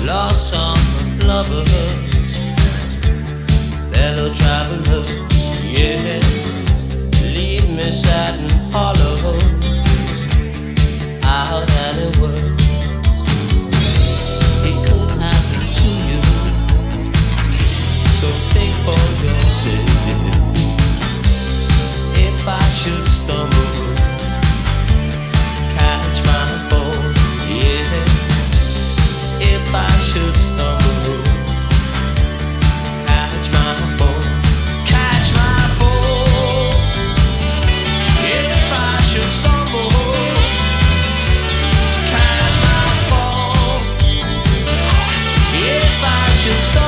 lost song of lovers, fellow travelers, yeah. Leave me sad and hollow, out any words. It could happen to you, so think for yourself. If I should stumble, catch my fall, yeah. If I should stumble, catch my fall, catch my fall. If I should stumble, catch my fall. If I should stumble.